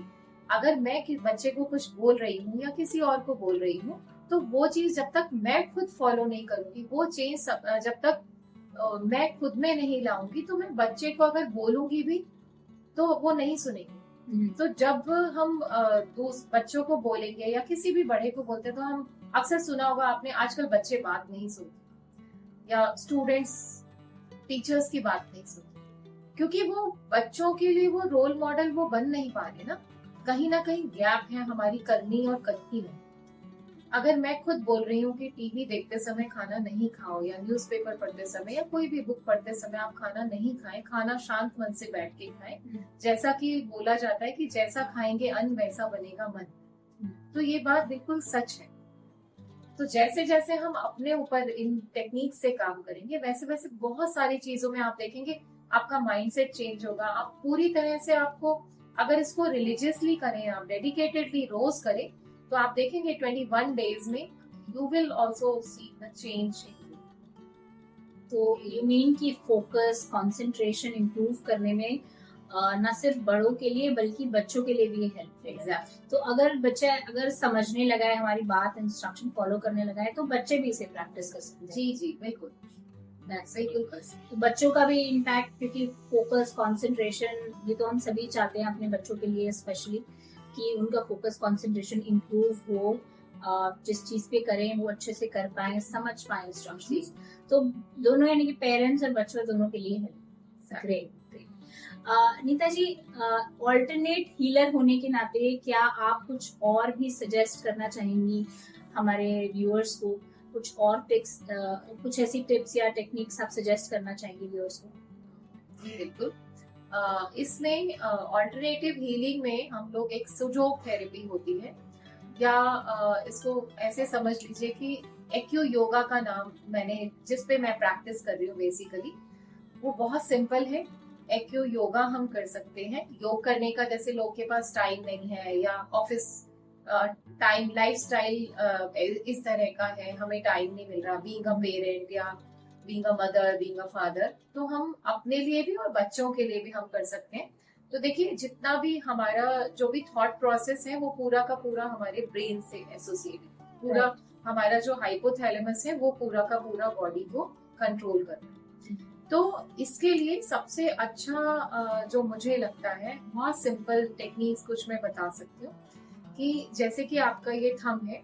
S3: अगर मैं बच्चे को कुछ बोल रही हूँ या किसी और को बोल रही हूँ, तो वो चीज जब तक मैं खुद फॉलो नहीं करूंगी, वो चेंज जब तक मैं खुद में नहीं लाऊंगी, तो मैं बच्चे को अगर बोलूंगी भी तो वो नहीं सुनेगी। तो जब हम बच्चों को बोलेंगे या किसी भी बड़े को बोलते हैं, तो हम अक्सर सुना होगा आपने, आजकल बच्चे बात नहीं सुनते या स्टूडेंट्स टीचर्स की बात नहीं सुनते, क्योंकि वो बच्चों के लिए वो रोल मॉडल वो बन नहीं पा रहे ना। कहीं ना कहीं गैप है हमारी करनी और करनी में। अगर मैं खुद बोल रही हूँ कि टीवी देखते समय खाना नहीं खाओ, या न्यूज़पेपर पढ़ते समय या कोई भी बुक पढ़ते समय आप खाना नहीं खाएं, खाना शांत मन से बैठ के खाएं, जैसा कि बोला जाता है कि जैसा खाएंगे अन्न वैसा बनेगा मन। तो ये बात बिल्कुल सच है। तो जैसे जैसे हम अपने ऊपर इन टेक्निक से काम करेंगे, वैसे वैसे बहुत सारी चीजों में आप देखेंगे आपका माइंडसेट चेंज होगा। आप पूरी तरह से, आपको अगर इसको रिलीजियसली करें, आप डेडिकेटेडली रोज करें, तो आप देखेंगे 21 डेज में you will also see the change.
S2: तो यू मीन कि फोकस कंसंट्रेशन इंप्रूव करने में न सिर्फ बड़ों के लिए बल्कि बच्चों के लिए भी हेल्प है। तो अगर बच्चा अगर समझने लगा है, हमारी बात इंस्ट्रक्शन फॉलो करने लगा है, तो बच्चे भी इसे प्रैक्टिस कर सकते हैं।
S3: जी जी बिल्कुल,
S2: तो बच्चों का भी इम्पैक्ट, क्योंकि फोकस कंसंट्रेशन ये तो हम सभी चाहते हैं अपने बच्चों के लिए स्पेशली, कि उनका फोकस कंसंट्रेशन इम्प्रूव हो, जिस चीज पे करें वो अच्छे से कर पाए, समझ पाए इंस्ट्रक्शंस। तो दोनों यानी कि पेरेंट्स और बच्चों दोनों के लिए है। ग्रेट। नीता जी, ऑल्टरनेट हीलर होने के नाते क्या आप कुछ और भी सजेस्ट करना चाहेंगी हमारे व्यूअर्स को? कुछ और टिप्स, कुछ ऐसी टिप्स या टेक्निक्स आप सजेस्ट करना चाहेंगे व्यूअर्स को?
S3: जी बिल्कुल। इसमें ऑल्टरनेटिव हीलिंग में हम लोग एक सुजोग थेरेपी होती है, या इसको ऐसे समझ लीजिए कि एक्यू योगा का नाम मैंने, जिस पे मैं प्रैक्टिस कर रही हूँ बेसिकली, वो बहुत सिंपल है। एक्यू योगा हम कर सकते हैं। योग करने का जैसे लोग के पास टाइम नहीं है, या ऑफिस टाइम लाइफस्टाइल इस तरह का है, हमें टाइम नहीं मिल रहा, बीइंग अ पेरेंट या being a mother, being a father, तो हम अपने लिए भी और बच्चों के लिए भी हम कर सकते हैं। तो देखिए, जितना भी हमारा जो भी थॉट प्रोसेस है वो पूरा का पूरा हमारे ब्रेन से एसोसिएटेड, पूरा हमारा जो हाइपोथैलेमस है वो पूरा का पूरा बॉडी को कंट्रोल करता है। तो इसके लिए सबसे अच्छा जो मुझे लगता है, बहुत सिंपल टेक्निक्स कुछ मैं बता सकती हूँ, कि जैसे कि आपका ये थंब है,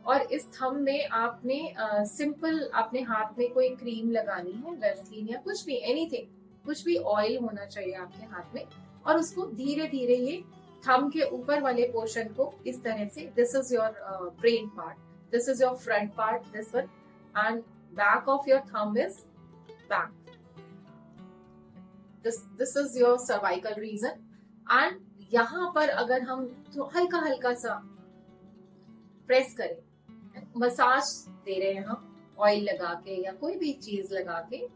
S3: और इस थंब में आपने सिंपल अपने हाथ में कोई क्रीम लगानी है, वैसलीन या कुछ भी, एनीथिंग, कुछ भी ऑयल होना चाहिए आपके हाथ में, और उसको धीरे धीरे ये थंब के ऊपर वाले पोर्शन को इस तरह से, this is your brain part, this is your front part, this one, and back of your thumb is back, this is your cervical region. And यहाँ पर अगर हम तो हल्का हल्का सा प्रेस करें, मसाज दे रहे हैं हम ऑयल लगा के या कोई भी चीज लगा के,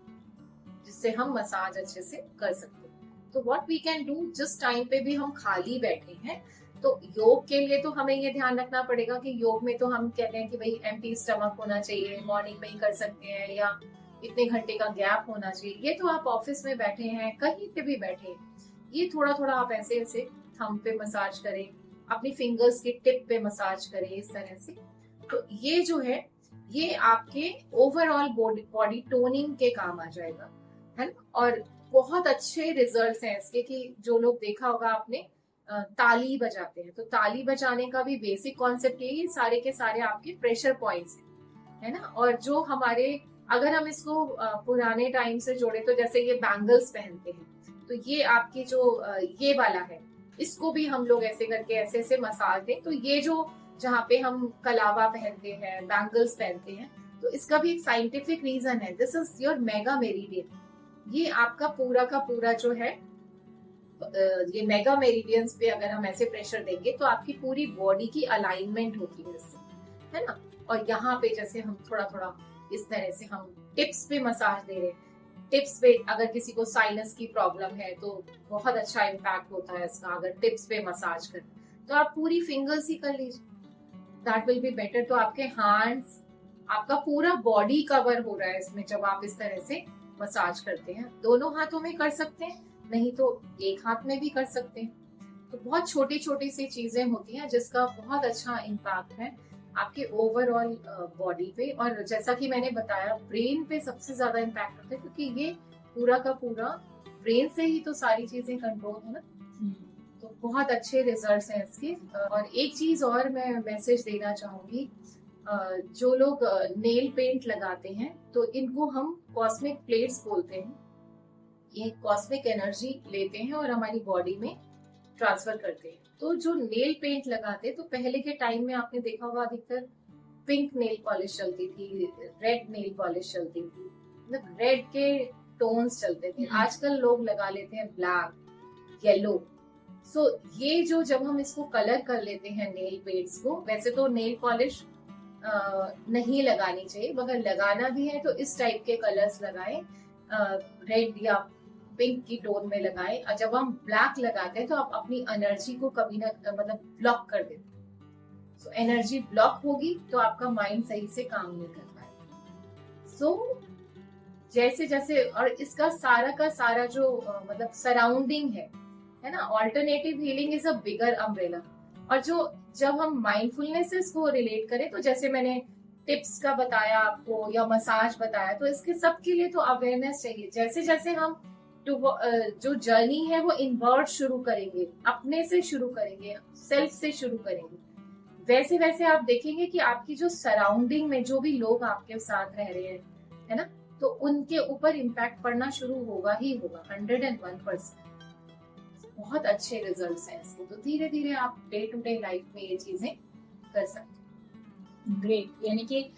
S3: जिससे हम मसाज अच्छे से कर सकते हैं। तो व्हाट वी कैन डू, जिस टाइम पे भी हम खाली बैठे हैं, तो योग के लिए तो हमें ये ध्यान रखना पड़ेगा कि योग में तो हम कहते हैं कि भाई एम्प्टी स्टमक होना चाहिए, मॉर्निंग में ही कर सकते हैं, या इतने घंटे का गैप होना चाहिए। ये तो आप ऑफिस में बैठे हैं, कहीं पे भी बैठे हैं, ये थोड़ा थोड़ा आप ऐसे ऐसे थंब पे मसाज करें, अपनी फिंगर्स के टिप पे मसाज करें इस तरह से। तो ये जो है ये आपके ओवरऑल बॉडी टोनिंग के काम आ जाएगा, है ना। और बहुत अच्छे रिजल्ट्स हैं इसके, कि जो लोग देखा होगा आपने ताली बजाते हैं, तो ताली बजाने का भी बेसिक कॉन्सेप्ट ये सारे के सारे आपके प्रेशर पॉइंट्स हैं, है ना। और जो हमारे, अगर हम इसको पुराने टाइम से जोड़े तो जैसे ये बैंगल्स पहनते हैं, तो ये आपकी जो ये वाला है, इसको भी हम लोग ऐसे करके ऐसे ऐसे मसाज दें, तो ये जो जहाँ पे हम कलावा पहनते हैं, बैंगल्स पहनते हैं, तो इसका भी एक साइंटिफिक रीजन है। This is your mega meridian. ये आपका पूरा का पूरा जो है, ये मेगा मेरिडियंस पे अगर हम ऐसे प्रेशर देंगे तो आपकी पूरी बॉडी की अलाइनमेंट होती है इससे, है ना। और यहाँ पे जैसे हम थोड़ा थोड़ा इस तरह से हम टिप्स पे मसाज दे रहे हैं, टिप्स पे अगर किसी को साइनस की प्रॉब्लम है तो बहुत अच्छा इम्पैक्ट होता है इसका, अगर टिप्स पे मसाज करें। तो आप पूरी फिंगर्स ही कर लीजिए, दैट विल बी बेटर। तो आपके हैंड्स, आपका पूरा बॉडी कवर हो रहा है इसमें जब आप इस तरह से मसाज करते हैं। दोनों हाथों में कर सकते हैं, नहीं तो एक हाथ में भी कर सकते हैं। तो बहुत छोटी छोटी सी चीजें होती हैं जिसका बहुत अच्छा इम्पैक्ट है आपके ओवरऑल बॉडी पे। और जैसा कि मैंने बताया, ब्रेन पे सबसे ज्यादा इम्पैक्ट होता है, क्योंकि ये पूरा का पूरा ब्रेन से ही तो सारी चीजें कंट्रोल है ना। तो बहुत अच्छे रिजल्ट्स हैं इसके। और एक चीज और मैं मैसेज देना चाहूंगी, जो लोग नेल पेंट लगाते हैं तो इनको हम कॉस्मिक प्लेट्स बोलते हैं। ये कॉस्मिक एनर्जी लेते हैं और हमारी बॉडी में ट्रांसफर करते हैं। तो जो नेल पेंट लगाते हैं, तो पहले के टाइम में आपने देखा होगा अधिकतर पिंक नेल पॉलिश चलती थी, रेड नेल पॉलिश चलती थी, मतलब रेड के टोन्स चलते थे। आजकल लोग लगा लेते हैं ब्लैक, येलो। सो ये जो जब हम इसको कलर कर लेते हैं नेल पेंट्स को, वैसे तो नेल पॉलिश नहीं लगानी चाहिए, मगर लगाना भी है तो इस टाइप के कलर्स लगाएं, रेड या पिंक की टोन में लगाएं। और जब हम ब्लैक लगाते हैं तो आप अपनी एनर्जी को कभी ना मतलब ब्लॉक कर देते हैं। सो एनर्जी ब्लॉक होगी तो आपका माइंड सही से काम नहीं कर पाएगा। सो जैसे जैसे, और इसका सारा का सारा जो मतलब सराउंडिंग है ना, alternative healing is a bigger umbrella. और जो जब हम माइंडफुलनेस को रिलेट करें, तो जैसे मैंने टिप्स का बताया आपको या मसाज बताया, तो इसके सब के लिए तो अवेयरनेस चाहिए। जैसे जैसे हम जो जर्नी है वो इनवर्ट शुरू करेंगे, अपने से शुरू करेंगे, सेल्फ से शुरू करेंगे, वैसे वैसे आप देखेंगे कि आपकी जो सराउंडिंग में जो भी लोग आपके साथ रह रहे हैं, है ना, तो उनके ऊपर इम्पैक्ट पड़ना शुरू होगा ही होगा, 101%। बहुत अच्छे रिजल्ट्स हैं इसके। तो धीरे धीरे आप डे टू डे लाइफ में ये चीजें कर सकते हैं।
S2: ग्रेट। यानी कि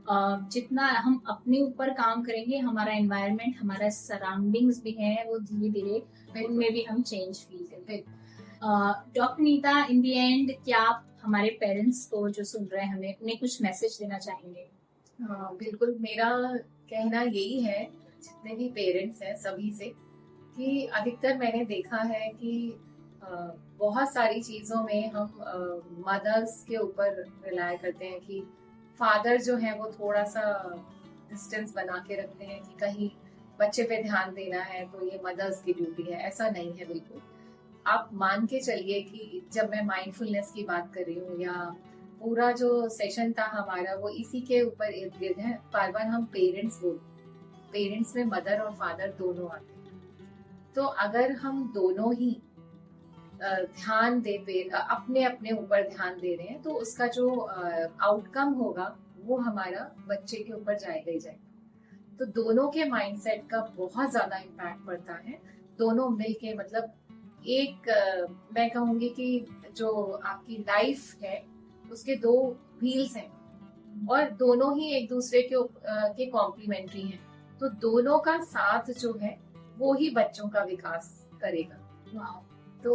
S2: जितना हम अपने ऊपर काम करेंगे, हमारा एनवायरनमेंट, हमारा सराउंडिंग्स भी है, वो धीरे धीरे उनमें भी हम चेंज फील करेंगे। Doctor Neeta, in the end क्या आप हमारे पेरेंट्स को जो सुन रहे हैं हमें, उन्हें कुछ मैसेज देना चाहेंगे?
S3: हाँ बिल्कुल, मेरा कहना यही है जितने भी पेरेंट्स हैं सभी से, कि अधिकतर मैंने देखा है कि बहुत सारी चीजों में हम मदर्स के ऊपर रिलाय करते हैं, कि फादर जो है वो थोड़ा सा डिस्टेंस बना के रखते हैं कि कहीं बच्चे पे ध्यान देना है तो ये मदर्स की ड्यूटी है। ऐसा नहीं है बिल्कुल। आप मान के चलिए कि जब मैं माइंडफुलनेस की बात कर रही हूँ, या पूरा जो सेशन था हमारा वो इसी के ऊपर इर्द गिर्द है। बार बार हम पेरेंट्स बोलते, पेरेंट्स में मदर और फादर दोनों आते हैं। तो अगर हम दोनों ही ध्यान दे पे अपने अपने ऊपर ध्यान दे रहे हैं, तो उसका जो आउटकम होगा वो हमारा बच्चे के ऊपर जाएगा ही जाएगा। तो दोनों के माइंडसेट का बहुत ज्यादा इम्पैक्ट पड़ता है। दोनों मिलके, मतलब मैं कहूंगी कि जो आपकी लाइफ है उसके दो व्हील्स हैं और दोनों ही एक दूसरे के कॉम्प्लीमेंट्री हैं, तो दोनों का साथ जो है वो ही बच्चों का विकास करेगा। तो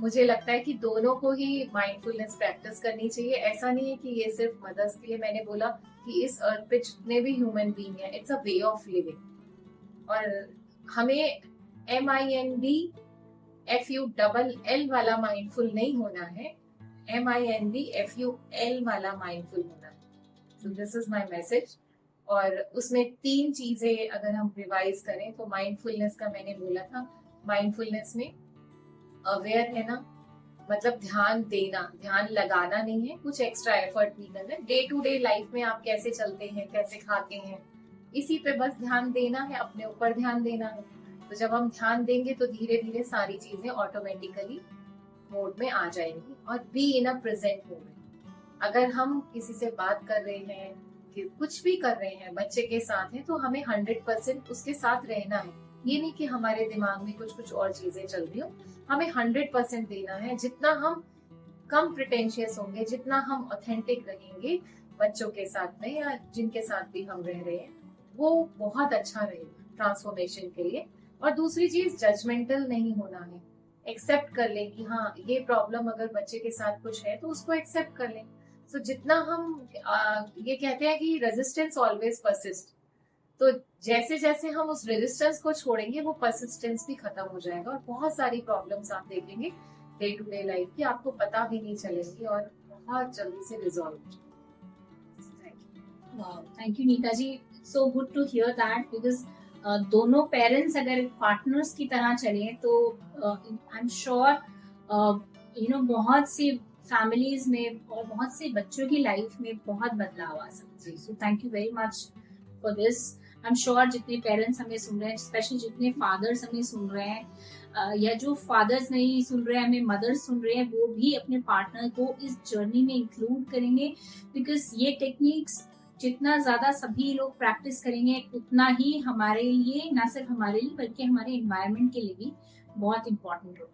S3: मुझे लगता है कि दोनों को ही माइंडफुलनेस प्रैक्टिस करनी चाहिए। ऐसा नहीं है कि ये सिर्फ मदर्स के लिए, मैंने बोला कि इस अर्थ पे जितने भी ह्यूमन बीइंग है, it's a way of living और हमें MINDFULL वाला माइंडफुल नहीं होना है, MINDFUL वाला माइंडफुल होना है। So this is my message. और उसमें 3 चीजें अगर हम रिवाइज करें तो माइंडफुलनेस का मैंने बोला था, माइंडफुलनेस में अवेयर है ना, मतलब ध्यान देना, ध्यान लगाना नहीं है, कुछ एक्स्ट्रा एफर्ट नहीं करना है। डे टू डे लाइफ में आप कैसे चलते हैं, कैसे खाते हैं, इसी पे बस ध्यान देना है, अपने ऊपर ध्यान देना है। तो जब हम ध्यान देंगे तो धीरे धीरे सारी चीजें ऑटोमेटिकली मोड में आ जाएंगी। और be in a present moment. अगर हम किसी से बात कर रहे हैं कि कुछ भी कर रहे हैं, बच्चे के साथ हैं, तो हमें 100% उसके साथ रहना है। ये नहीं कि हमारे दिमाग में कुछ और चीजें चल रही हो, हमें 100% देना है। जितना हम कम प्रिटेंशियस होंगे, जितना हम ऑथेंटिक रहेंगे बच्चों के साथ में या जिनके साथ भी हम रह रहे हैं, वो बहुत अच्छा रहेगा ट्रांसफॉर्मेशन के लिए। और दूसरी चीज, जजमेंटल नहीं होना है। एक्सेप्ट कर लें कि हाँ ये प्रॉब्लम अगर बच्चे के साथ कुछ है तो उसको एक्सेप्ट कर लें। तो जितना हम ये कहते हैं कि रेजिस्टेंस ऑलवेज परसिस्ट, तो जैसे जैसे हम उस रेजिस्टेंस को छोड़ेंगे वो परसिस्टेंस भी खत्म हो जाएगा और बहुत सारी प्रॉब्लम्स आप देखेंगे डे टू डे लाइफ की, आपको पता भी नहीं चलेगी और बहुत जल्दी से रिजॉल्व हो जाएगी।
S2: Thank you Neeta ji, so good to hear that, because दोनों पेरेंट्स अगर पार्टनर्स की तरह चलें तो आई एम श्योर बहुत सी फैमिलीज में और बहुत से बच्चों की लाइफ में बहुत बदलाव आ सकते हैं। So thank you very much for this. I am sure जितने पेरेंट्स हमें सुन रहे हैं, स्पेशली जितने फादर्स हमें सुन रहे हैं या जो फादर्स नहीं सुन रहे हैं, हमें मदर्स सुन रहे हैं, वो भी अपने पार्टनर को इस जर्नी में इंक्लूड करेंगे। बिकॉज ये टेक्निक्स जितना ज्यादा सभी लोग प्रैक्टिस करेंगे उतना ही हमारे लिए, ना सिर्फ हमारे लिए बल्कि हमारे एनवायरनमेंट के लिए भी बहुत इम्पोर्टेंट हो।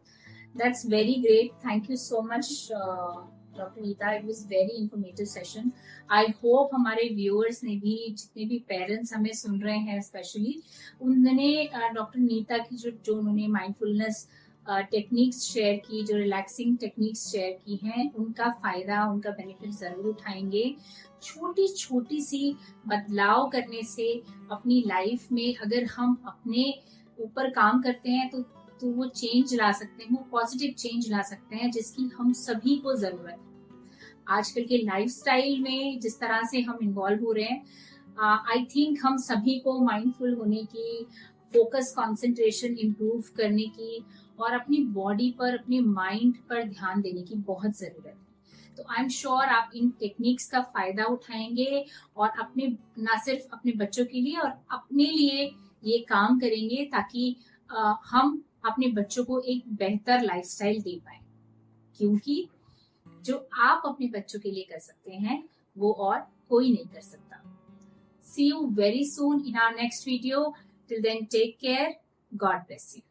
S2: That's very great, thank you so much doctor Neeta, it was very informative session. I hope हमारे व्यूअर्स ने भी, जितने भी पेरेंट्स हमें सुन रहे हैं स्पेशली, उन्होंने डॉक्टर नीता की जो उन्होंने माइंडफुलनेस टेक्निक्स शेयर की, जो रिलैक्सिंग टेक्निक्स शेयर की हैं, उनका फायदा, उनका बेनिफिट जरूर उठाएंगे। छोटी छोटी सी बदलाव करने से अपनी लाइफ में अगर हम अपने ऊपर काम करते हैं तो वो चेंज ला सकते हैं, वो पॉजिटिव चेंज ला सकते हैं जिसकी हम सभी को जरूरत है। आजकल के लाइफस्टाइल में जिस तरह से हम इन्वॉल्व हो रहे हैं, आई थिंक हम सभी को माइंडफुल होने की, फोकस कंसंट्रेशन इम्प्रूव करने की और अपनी बॉडी पर, अपने माइंड पर ध्यान देने की बहुत जरूरत है। तो आई एम श्योर आप इन टेक्निक्स का फायदा उठाएंगे और अपने, ना सिर्फ अपने बच्चों के लिए और अपने लिए ये काम करेंगे ताकि हम अपने बच्चों को एक बेहतर लाइफस्टाइल दे पाए, क्योंकि जो आप अपने बच्चों के लिए कर सकते हैं वो और कोई नहीं कर सकता। See you very soon in our next video. Till then, take care. God bless you.